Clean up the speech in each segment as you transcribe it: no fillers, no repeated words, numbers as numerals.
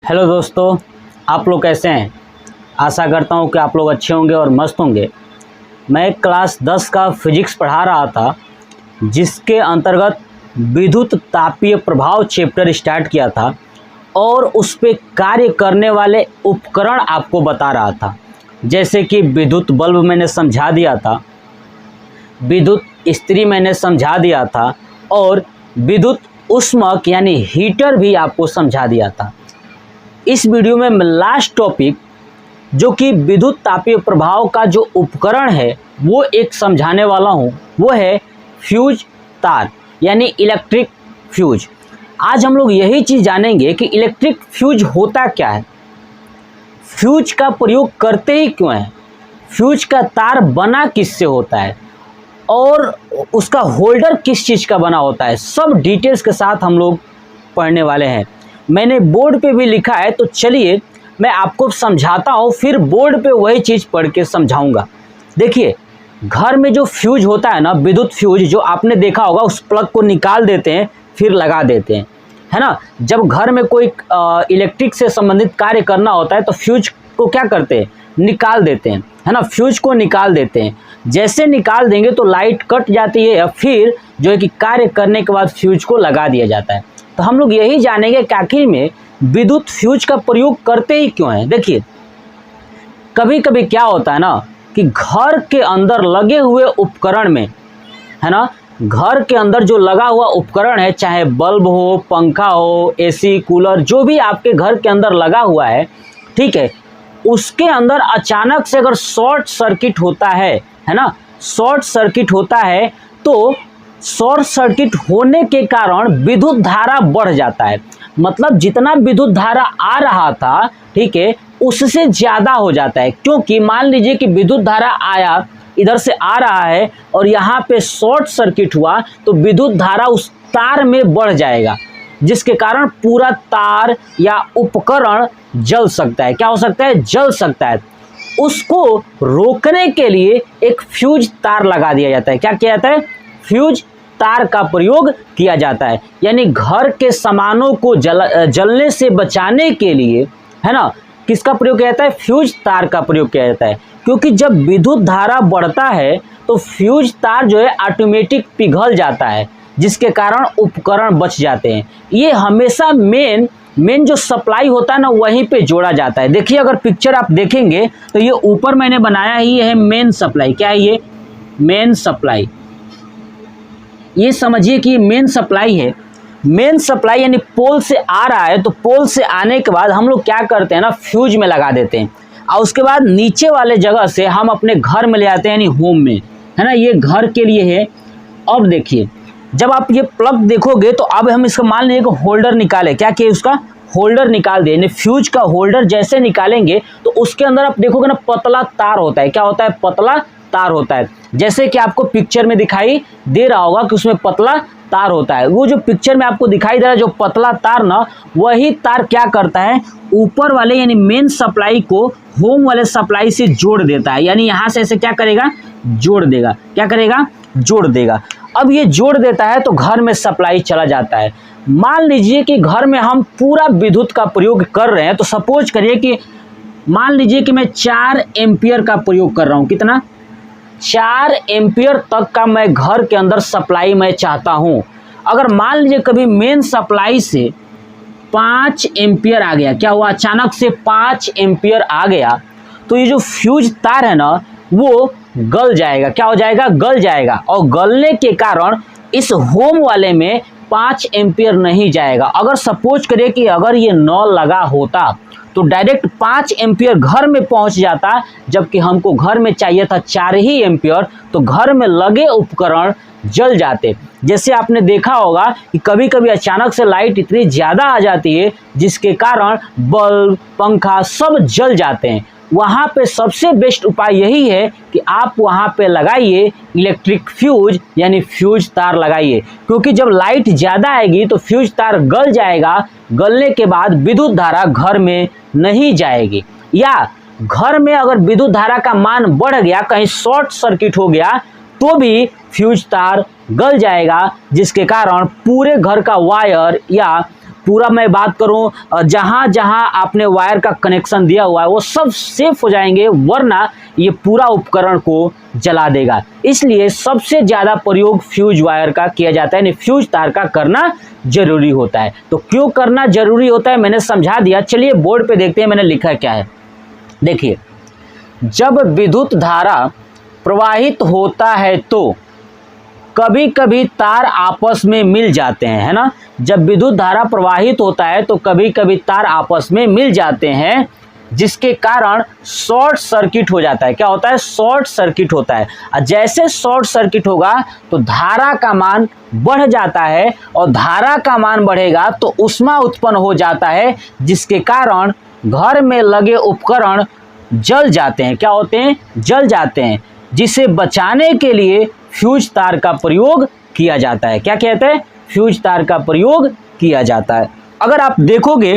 Hello दोस्तों, आप लोग कैसे हैं। आशा करता हूं कि आप लोग अच्छे होंगे और मस्त होंगे। मैं क्लास 10 का फिजिक्स पढ़ा रहा था, जिसके अंतर्गत विद्युत तापीय प्रभाव चैप्टर स्टार्ट किया था और उस पे कार्य करने वाले उपकरण आपको बता रहा था। जैसे कि विद्युत बल्ब मैंने समझा दिया था, विद्युत इस्त्री मैंने समझा दिया था और विद्युत उष्मक यानी हीटर भी आपको समझा दिया था। इस वीडियो में मैं लास्ट टॉपिक जो कि विद्युत तापीय प्रभाव का जो उपकरण है वो एक समझाने वाला हूँ, वो है फ्यूज तार यानी इलेक्ट्रिक फ्यूज। आज हम लोग यही चीज़ जानेंगे कि इलेक्ट्रिक फ्यूज होता क्या है, फ्यूज का प्रयोग करते ही क्यों है, फ्यूज का तार बना किससे होता है और उसका होल्डर किस चीज़ का बना होता है, सब डिटेल्स के साथ हम लोग पढ़ने वाले हैं। मैंने बोर्ड पे भी लिखा है, तो चलिए मैं आपको समझाता हूँ, फिर बोर्ड पे वही चीज़ पढ़ के समझाऊंगा। देखिए, घर में जो फ्यूज होता है ना, विद्युत फ्यूज जो आपने देखा होगा, उस प्लग को निकाल देते हैं फिर लगा देते हैं, है ना। जब घर में कोई इलेक्ट्रिक से संबंधित कार्य करना होता है तो फ्यूज को क्या करते हैं, निकाल देते हैं, है ना। फ्यूज को निकाल देते हैं, जैसे निकाल देंगे तो लाइट कट जाती है या फिर जो है कि कार्य करने के बाद फ्यूज को लगा दिया जाता है। तो हम लोग यही जानेंगे कि आखिर में विद्युत फ्यूज का प्रयोग करते ही क्यों है। देखिए, कभी कभी क्या होता है ना कि घर के अंदर लगे हुए उपकरण में, है ना, घर के अंदर जो लगा हुआ उपकरण है, चाहे बल्ब हो, पंखा हो, एसी, कूलर, जो भी आपके घर के अंदर लगा हुआ है, ठीक है, उसके अंदर अचानक से अगर शॉर्ट सर्किट होता है ना, शॉर्ट सर्किट होता है तो शॉर्ट सर्किट होने के कारण विद्युत धारा बढ़ जाता है। मतलब जितना विद्युत धारा आ रहा था, ठीक है, उससे ज़्यादा हो जाता है। क्योंकि मान लीजिए कि विद्युत धारा आया, इधर से आ रहा है और यहाँ पे शॉर्ट सर्किट हुआ तो विद्युत धारा उस तार में बढ़ जाएगा, जिसके कारण पूरा तार या उपकरण जल सकता है। क्या हो सकता है, जल सकता है। उसको रोकने के लिए एक फ्यूज तार लगा दिया जाता है। क्या किया जाता है, फ्यूज तार का प्रयोग किया जाता है। यानी घर के सामानों को जलने से बचाने के लिए, है ना, किसका प्रयोग किया जाता है, फ्यूज तार का प्रयोग किया जाता है। क्योंकि जब विद्युत धारा बढ़ता है तो फ्यूज तार जो है ऑटोमेटिक पिघल जाता है, जिसके कारण उपकरण बच जाते हैं। ये हमेशा मेन जो सप्लाई होता है ना, वहीं पे जोड़ा जाता है। देखिए, अगर पिक्चर आप देखेंगे तो ये ऊपर मैंने बनाया ही है मेन सप्लाई। क्या है ये, मेन सप्लाई। ये समझिए कि मेन सप्लाई है। मेन सप्लाई यानी पोल से आ रहा है, तो पोल से आने के बाद हम लोग क्या करते हैं ना, फ्यूज में लगा देते हैं और उसके बाद नीचे वाले जगह से हम अपने घर में ले आते हैं, यानी होम में, है ना। ये घर के लिए है। अब देखिए, जब आप ये प्लग देखोगे तो अब हम इसका मान लीजिए कि होल्डर निकाले, क्या किए, उसका होल्डर निकाल दिए। यानी फ्यूज का होल्डर जैसे निकालेंगे तो उसके अंदर आप देखोगे ना, पतला तार होता है। क्या होता है, पतला तार होता है। जैसे कि आपको पिक्चर में दिखाई दे रहा होगा कि उसमें पतला तार होता है। वो जो पिक्चर में आपको दिखाई दे रहा है जो पतला तार ना, वही तार क्या करता है, ऊपर वाले यानी मेन सप्लाई को होम वाले सप्लाई से जोड़ देता है। यानी यहाँ से ऐसे क्या करेगा, जोड़ देगा। क्या करेगा, जोड़ देगा। अब ये जोड़ देता है तो घर में सप्लाई चला जाता है। मान लीजिए कि घर में हम पूरा विद्युत का प्रयोग कर रहे हैं, तो सपोज करिए कि मान लीजिए कि मैं 4 एम्पियर का प्रयोग कर रहा हूँ। कितना, 4 एम्पियर तक का मैं घर के अंदर सप्लाई मैं चाहता हूं। अगर मान लीजिए कभी मेन सप्लाई से 5 एम्पियर आ गया, क्या हुआ, अचानक से 5 एम्पियर आ गया, तो ये जो फ्यूज तार है ना, वो गल जाएगा। क्या हो जाएगा, गल जाएगा। और गलने के कारण इस होम वाले में 5 एम्पियर नहीं जाएगा। अगर सपोज करिए कि अगर ये नॉल लगा होता तो डायरेक्ट 5 एम्पियर घर में पहुंच जाता, जबकि हमको घर में चाहिए था 4 ही एम्पियर, तो घर में लगे उपकरण जल जाते। जैसे आपने देखा होगा कि कभी कभी अचानक से लाइट इतनी ज़्यादा आ जाती है जिसके कारण बल्ब, पंखा सब जल जाते हैं। वहाँ पे सबसे बेस्ट उपाय यही है कि आप वहाँ पे लगाइए इलेक्ट्रिक फ्यूज यानी फ्यूज तार लगाइए। क्योंकि जब लाइट ज़्यादा आएगी तो फ्यूज तार गल जाएगा, गलने के बाद विद्युत धारा घर में नहीं जाएगी। या घर में अगर विद्युत धारा का मान बढ़ गया, कहीं शॉर्ट सर्किट हो गया, तो भी फ्यूज तार गल जाएगा, जिसके कारण पूरे घर का वायर या पूरा मैं बात करूं जहां जहां आपने वायर का कनेक्शन दिया हुआ है वो सब सेफ हो जाएंगे, वरना ये पूरा उपकरण को जला देगा। इसलिए सबसे ज़्यादा प्रयोग फ्यूज वायर का किया जाता है, यानी फ्यूज तार का करना जरूरी होता है। तो क्यों करना जरूरी होता है मैंने समझा दिया। चलिए बोर्ड पे देखते हैं मैंने लिखा क्या है। देखिए, जब विद्युत धारा प्रवाहित होता है तो कभी कभी तार आपस में मिल जाते हैं, है ना। जब विद्युत धारा प्रवाहित होता है तो कभी कभी तार आपस में मिल जाते हैं, जिसके कारण शॉर्ट सर्किट हो जाता है। क्या होता है? शॉर्ट सर्किट होता है। और जैसे शॉर्ट सर्किट होगा तो धारा का मान बढ़ जाता है, और धारा का मान बढ़ेगा तो ऊष्मा उत्पन्न हो जाता है, जिसके कारण घर में लगे उपकरण जल जाते हैं। क्या होते हैं? जल जाते हैं, जिसे बचाने के लिए फ्यूज तार का प्रयोग किया जाता है। क्या कहते हैं? फ्यूज तार का प्रयोग किया जाता है। अगर आप देखोगे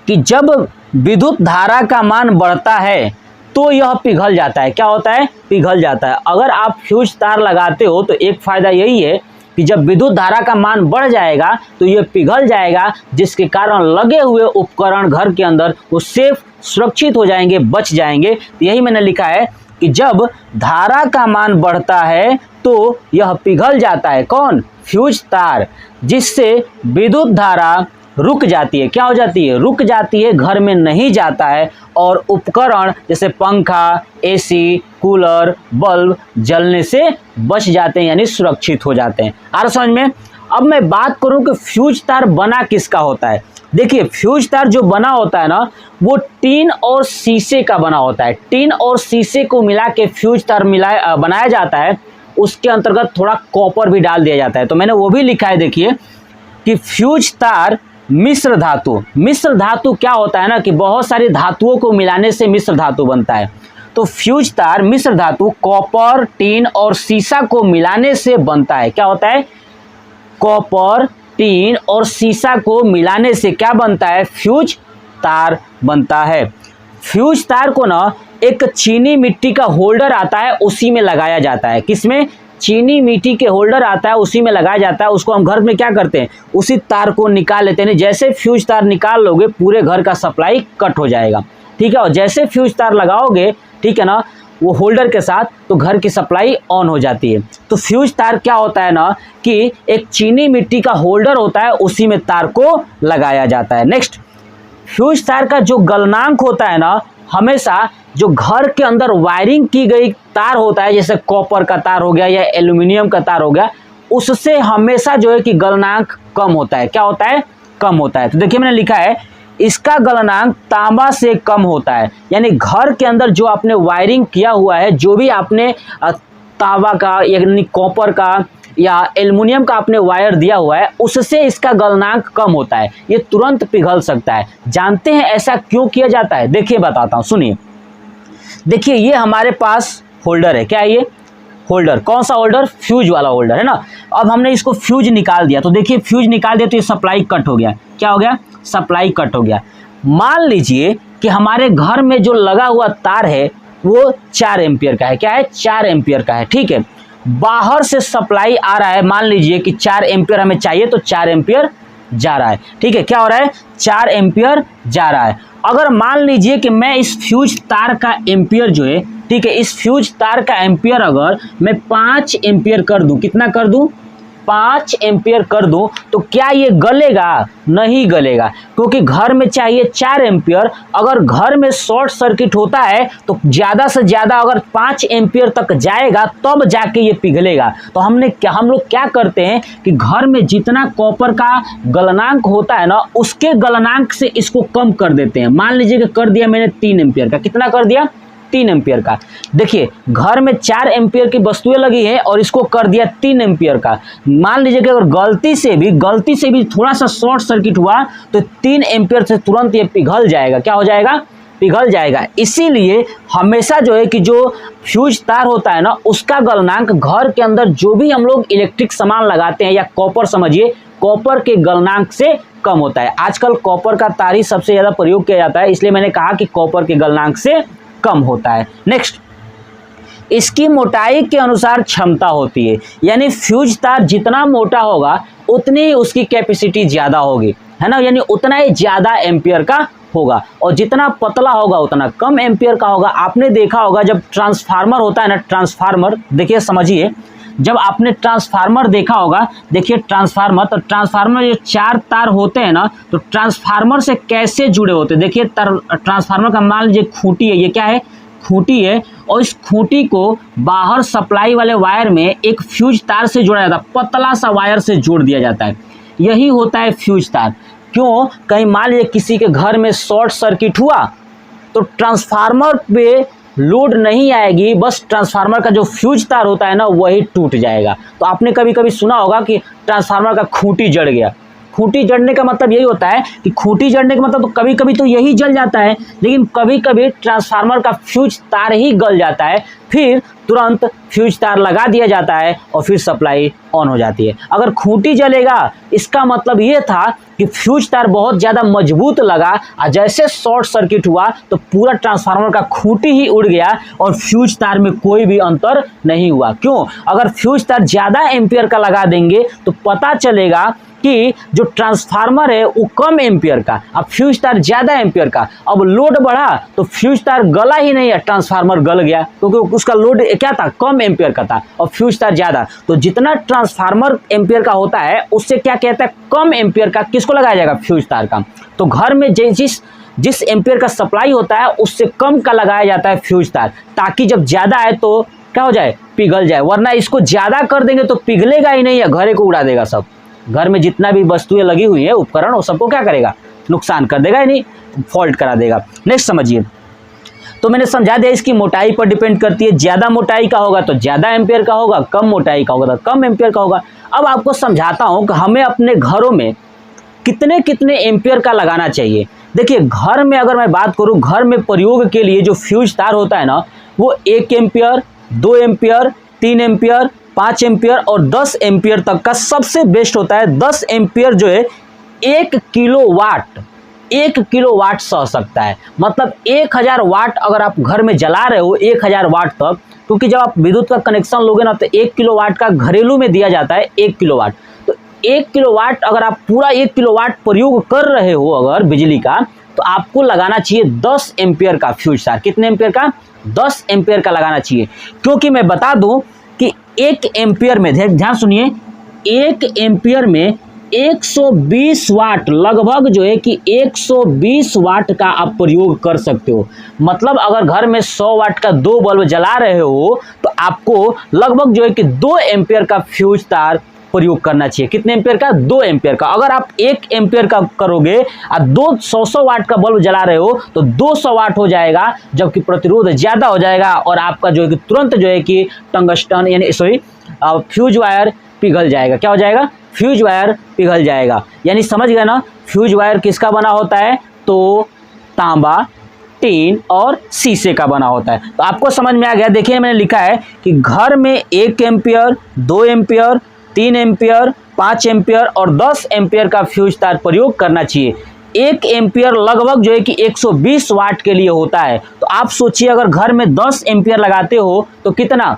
कि जब विद्युत धारा का मान बढ़ता है तो यह पिघल जाता है। क्या होता है? पिघल जाता है। अगर आप फ्यूज तार लगाते हो तो एक फायदा यही है कि जब विद्युत धारा का मान बढ़ जाएगा तो यह पिघल जाएगा, जिसके कारण लगे हुए उपकरण घर के अंदर वो सेफ सुरक्षित हो जाएंगे, बच जाएंगे। तो यही मैंने लिखा है कि जब धारा का मान बढ़ता है तो यह पिघल जाता है। कौन? फ्यूज तार, जिससे विद्युत धारा रुक जाती है। क्या हो जाती है? रुक जाती है, घर में नहीं जाता है, और उपकरण जैसे पंखा, एसी, कूलर, बल्ब जलने से बच जाते हैं, यानी सुरक्षित हो जाते हैं। आ रहा समझ में? अब मैं बात करूं कि फ्यूज तार बना किसका होता है। देखिए, फ्यूज तार जो बना होता है ना, वो टीन और शीशे का बना होता है। टीन और शीशे को मिला के फ्यूज तार बनाया जाता है। उसके अंतर्गत थोड़ा कॉपर भी डाल दिया जाता है। तो मैंने वो भी लिखा है, देखिए कि फ्यूज तार मिश्र धातु। मिश्र धातु क्या होता है ना, कि बहुत सारी धातुओं को मिलाने से मिश्र धातु बनता है। तो फ्यूज तार मिश्र धातु कॉपर, टीन और शीशा को मिलाने से बनता है। क्या होता है? कॉपर, टीन और शीशा को मिलाने से क्या बनता है? फ्यूज तार बनता है। फ्यूज तार को ना एक चीनी मिट्टी का होल्डर आता है, उसी में लगाया जाता है। किसमें? चीनी मिट्टी के होल्डर आता है, उसी में लगाया जाता है। उसको हम घर में क्या करते हैं? उसी तार को निकाल लेते हैं। जैसे फ्यूज तार निकाल लोगे पूरे घर का सप्लाई कट हो जाएगा, ठीक है। और जैसे फ्यूज तार लगाओगे, ठीक है ना, वो होल्डर के साथ, तो घर की सप्लाई ऑन हो जाती है। तो फ्यूज तार क्या होता है ना, कि एक चीनी मिट्टी का होल्डर होता है, उसी में तार को लगाया जाता है। नेक्स्ट, फ्यूज तार का जो गलनांक होता है ना, हमेशा जो घर के अंदर वायरिंग की गई तार होता है, जैसे कॉपर का तार हो गया या एल्यूमिनियम का तार हो गया, उससे हमेशा जो है कि गलनांक कम होता है। क्या होता है? कम होता है। तो देखिए मैंने लिखा है, इसका गलनांक तांबा से कम होता है। यानी घर के अंदर जो आपने वायरिंग किया हुआ है, जो भी आपने तांबा का यानी कॉपर का या एल्युमिनियम का आपने वायर दिया हुआ है, उससे इसका गलनांक कम होता है, ये तुरंत पिघल सकता है। जानते हैं ऐसा क्यों किया जाता है? देखिए बताता हूँ, सुनिए। देखिए, ये हमारे पास होल्डर है। क्या है ये? होल्डर। कौन सा होल्डर? फ्यूज वाला होल्डर, है ना। अब हमने इसको फ्यूज निकाल दिया, तो देखिए फ्यूज निकाल दिया तो ये सप्लाई कट हो गया। क्या हो गया? सप्लाई कट हो गया। मान लीजिए कि हमारे घर में जो लगा हुआ तार है वो 4 एम्पियर का है। क्या है? 4 एम्पियर का है, ठीक है। बाहर से सप्लाई आ रहा है, मान लीजिए कि 4 एम्पियर हमें चाहिए, तो 4 एम्पियर जा रहा है, ठीक है। क्या हो रहा है? 4 एम्पियर जा रहा है। अगर मान लीजिए कि मैं इस फ्यूज तार का एम्पियर जो है, ठीक है, इस फ्यूज तार का एम्पियर अगर मैं 5 एम्पियर कर दूं, कितना कर दूं? 5 एम्पियर कर दूं, तो क्या ये गलेगा? नहीं गलेगा, क्योंकि घर में चाहिए 4 एम्पियर। अगर घर में शॉर्ट सर्किट होता है तो ज़्यादा से ज़्यादा अगर 5 एम्पियर तक जाएगा तब जाके ये पिघलेगा। तो हम लोग क्या करते हैं कि घर में जितना कॉपर का गलनांक होता है ना, उसके गलनांक से इसको कम कर देते हैं। मान लीजिए कि कर दिया मैंने 3 एम्पियर का। कितना कर दिया? 3 एम्पियर का। देखिए, घर में 4 एम्पियर की वस्तुएं लगी हैं और इसको कर दिया 3 एम्पियर का। मान लीजिए कि अगर गलती से भी थोड़ा सा शॉर्ट सर्किट हुआ तो 3 एम्पियर से तुरंत ये पिघल जाएगा। क्या हो जाएगा? पिघल जाएगा। इसीलिए हमेशा जो है कि जो फ्यूज तार होता है ना, उसका गलनांक घर के अंदर जो भी हम लोग इलेक्ट्रिक सामान लगाते हैं, या कॉपर समझिए, कॉपर के गलनांक से कम होता है। आजकल कॉपर का तार ही सबसे ज़्यादा प्रयोग किया जाता है, इसलिए मैंने कहा कि कॉपर के गलनांक से कम होता है। नेक्स्ट, इसकी मोटाई के अनुसार क्षमता होती है, यानी फ्यूज तार जितना मोटा होगा उतनी उसकी कैपेसिटी ज़्यादा होगी। है ना, यानी उतना ही ज़्यादा एम्पियर का होगा, और जितना पतला होगा उतना कम एम्पियर का होगा। आपने देखा होगा जब ट्रांसफार्मर होता है ना, ट्रांसफार्मर देखिए समझिए, जब आपने ट्रांसफार्मर देखा होगा, देखिए ट्रांसफार्मर, तो ट्रांसफार्मर जो 4 तार होते हैं ना, तो ट्रांसफार्मर से कैसे जुड़े होते हैं। देखिए ट्रांसफार्मर का मान लीजिए खूंटी है, ये क्या है, खूंटी है, और इस खूंटी को बाहर सप्लाई वाले वायर में एक फ्यूज तार से जोड़ा जाता है, पतला सा वायर से जोड़ दिया जाता है, यही होता है फ्यूज तार। क्यों, कहीं मान लीजिए किसी के घर में शॉर्ट सर्किट हुआ तो ट्रांसफार्मर पे लोड नहीं आएगी, बस ट्रांसफार्मर का जो फ्यूज तार होता है ना वही टूट जाएगा। तो आपने कभी कभी सुना होगा कि ट्रांसफार्मर का खूंटी जड़ गया। खूंटी जड़ने का मतलब यही होता है कि खूंटी जड़ने का मतलब तो कभी कभी तो यही जल जाता है, लेकिन कभी कभी ट्रांसफार्मर का फ्यूज तार ही गल जाता है, फिर तुरंत फ्यूज तार लगा दिया जाता है और फिर सप्लाई ऑन हो जाती है। अगर खूंटी जलेगा इसका मतलब ये था कि फ्यूज तार बहुत ज़्यादा मजबूत लगा और जैसे शॉर्ट सर्किट हुआ तो पूरा ट्रांसफार्मर का खूंटी ही उड़ गया और फ्यूज तार में कोई भी अंतर नहीं हुआ। क्यों, अगर फ्यूज तार ज़्यादा एम्पियर का लगा देंगे तो पता चलेगा कि जो ट्रांसफार्मर है वो कम एम्पियर का, अब फ्यूज तार ज़्यादा एम्पियर का, अब लोड बढ़ा तो फ्यूज तार गला ही नहीं है, ट्रांसफार्मर गल गया क्योंकि उसका लोड क्या था, कम एम्पियर का था, और फ्यूज तार ज़्यादा। तो जितना ट्रांसफार्मर एम्पियर का होता है उससे क्या कहता है, कम एम्पियर का किसको लगाया जाएगा, फ्यूज तार का। तो घर में जिस एम्पियर का सप्लाई होता है उससे कम का लगाया जाता है फ्यूज तार, ताकि जब ज़्यादा आए तो क्या हो जाए, पिघल जाए, वरना इसको ज़्यादा कर देंगे तो पिघलेगा ही नहीं या घरे को उड़ा देगा सब। घर में जितना भी वस्तुएं लगी हुई है, उपकरण, वो सबको क्या करेगा, नुकसान कर देगा, यानी फॉल्ट करा देगा। नेक्स्ट समझिए, तो मैंने समझा दिया इसकी मोटाई पर डिपेंड करती है, ज़्यादा मोटाई का होगा तो ज़्यादा एम्पियर का होगा, कम मोटाई का होगा तो कम एम्पियर का होगा। अब आपको समझाता हूँ कि हमें अपने घरों में कितने कितने एम्पियर का लगाना चाहिए। देखिए घर में अगर मैं बात करूँ, घर में प्रयोग के लिए जो फ्यूज तार होता है ना, वो 1 एम्पियर, 2 एम्पियर, 3 एम्पियर, 5 एम्पियर और 10 एम्पियर तक का सबसे बेस्ट होता है। 10 एम्पियर जो है 1 किलोवाट सह सकता है, मतलब 1000 वाट अगर आप घर में जला रहे हो 1000 वाट तक, क्योंकि जब आप विद्युत का कनेक्शन लोगे ना तो 1 किलोवाट का घरेलू में दिया जाता है 1 किलोवाट। तो 1 किलोवाट अगर आप पूरा 1 किलोवाट प्रयोग कर रहे हो अगर बिजली का, तो आपको लगाना चाहिए 10 एम्पियर का फ्यूज तार। कितने एम्पियर का, 10 एम्पियर का लगाना चाहिए। क्योंकि मैं बता दूं कि 1 एम्पियर में, ध्यान सुनिए, 1 एम्पियर में 120 वाट लगभग जो है कि 120 वाट का आप प्रयोग कर सकते हो। मतलब अगर घर में 100 वाट का 2 बल्ब जला रहे हो तो आपको लगभग जो है कि 2 एम्पियर का फ्यूज तार प्रयोग करना चाहिए। कितने एम्पियर का, 2 एम्पियर का। अगर आप 1 एम्पियर का करोगे और 200 वाट का बल्ब जला रहे हो तो 200 वाट हो जाएगा, जबकि प्रतिरोध ज़्यादा हो जाएगा और आपका जो है कि तुरंत जो है कि टंगस्टन यानी फ्यूज वायर पिघल जाएगा। क्या हो जाएगा, फ्यूज वायर पिघल जाएगा। यानी समझ गए ना, फ्यूज वायर किसका बना होता है, तो तांबा, टीन और शीशे का बना होता है। तो आपको समझ में आ गया। देखिए मैंने लिखा है कि घर में 1 एम्पियर, 2 एम्पियर, 3 एम्पियर, 5 एम्पियर और 10 एम्पियर का फ्यूज तार प्रयोग करना चाहिए। 1 एम्पियर लगभग जो है कि 120 वाट के लिए होता है। तो आप सोचिए अगर घर में 10 एम्पियर लगाते हो तो कितना,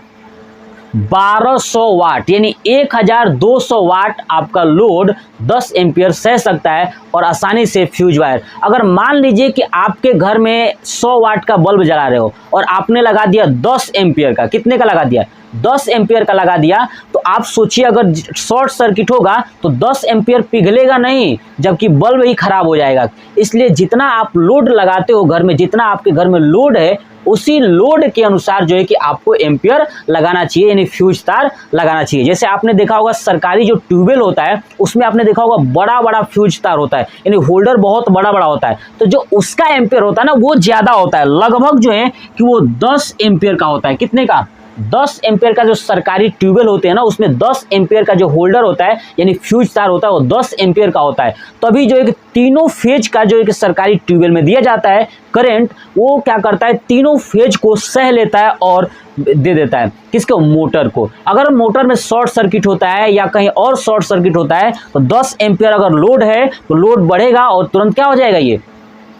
1200 वाट, यानी 1200 वाट आपका लोड 10 एम्पियर सह सकता है और आसानी से फ्यूज वायर। अगर मान लीजिए कि आपके घर में 100 वाट का बल्ब जला रहे हो और आपने लगा दिया 10 एम्पियर का, कितने का लगा दिया, 10 एम्पियर का लगा दिया, तो आप सोचिए अगर शॉर्ट सर्किट होगा तो 10 एम्पियर पिघलेगा नहीं, जबकि बल्ब ही खराब हो जाएगा। इसलिए जितना आप लोड लगाते हो घर में, जितना आपके घर में लोड है उसी लोड के अनुसार जो है कि आपको एम्पियर लगाना चाहिए, यानी फ्यूज तार लगाना चाहिए। जैसे आपने देखा होगा सरकारी जो ट्यूबवेल होता है उसमें आपने देखा होगा बड़ा बड़ा फ्यूज तार होता है, यानी होल्डर बहुत बड़ा बड़ा होता है, तो जो उसका एम्पियर होता है ना वो ज़्यादा होता है, लगभग जो है कि वो 10 एम्पियर का होता है। कितने का, 10 एम्पियर का। जो सरकारी ट्यूबवेल होते हैं ना उसमें 10 एम्पियर का जो होल्डर होता है यानी फ्यूज तार होता है वो 10 एम्पियर का होता है। तभी जो है कि तीनों फेज का जो है कि सरकारी ट्यूबवेल में दिया जाता है करंट, वो क्या करता है, तीनों फेज को सह लेता है और दे देता है किसको, मोटर को। अगर मोटर में शॉर्ट सर्किट होता है या कहीं और शॉर्ट सर्किट होता है तो 10 एम्पियर अगर लोड है तो लोड बढ़ेगा और तुरंत क्या हो जाएगा, ये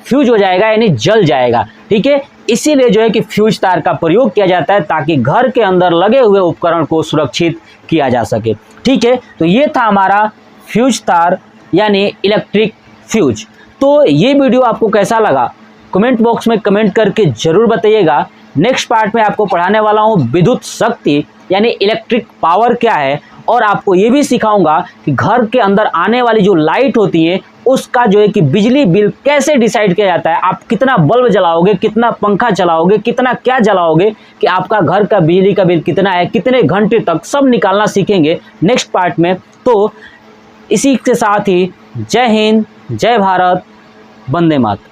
फ्यूज हो जाएगा, यानी जल जाएगा। ठीक है, इसीलिए जो है कि फ्यूज तार का प्रयोग किया जाता है ताकि घर के अंदर लगे हुए उपकरण को सुरक्षित किया जा सके। ठीक है, तो ये था हमारा फ्यूज तार यानी इलेक्ट्रिक फ्यूज। तो ये वीडियो आपको कैसा लगा कमेंट बॉक्स में कमेंट करके ज़रूर बताइएगा। नेक्स्ट पार्ट में आपको पढ़ाने वाला हूँ विद्युत शक्ति यानी इलेक्ट्रिक पावर क्या है, और आपको ये भी सिखाऊंगा कि घर के अंदर आने वाली जो लाइट होती है उसका जो है कि बिजली बिल कैसे डिसाइड किया जाता है। आप कितना बल्ब जलाओगे, कितना पंखा चलाओगे, कितना क्या जलाओगे कि आपका घर का बिजली का बिल कितना है, कितने घंटे तक, सब निकालना सीखेंगे नेक्स्ट पार्ट में। तो इसी के साथ ही जय हिंद, जय भारत, वंदे मातरम।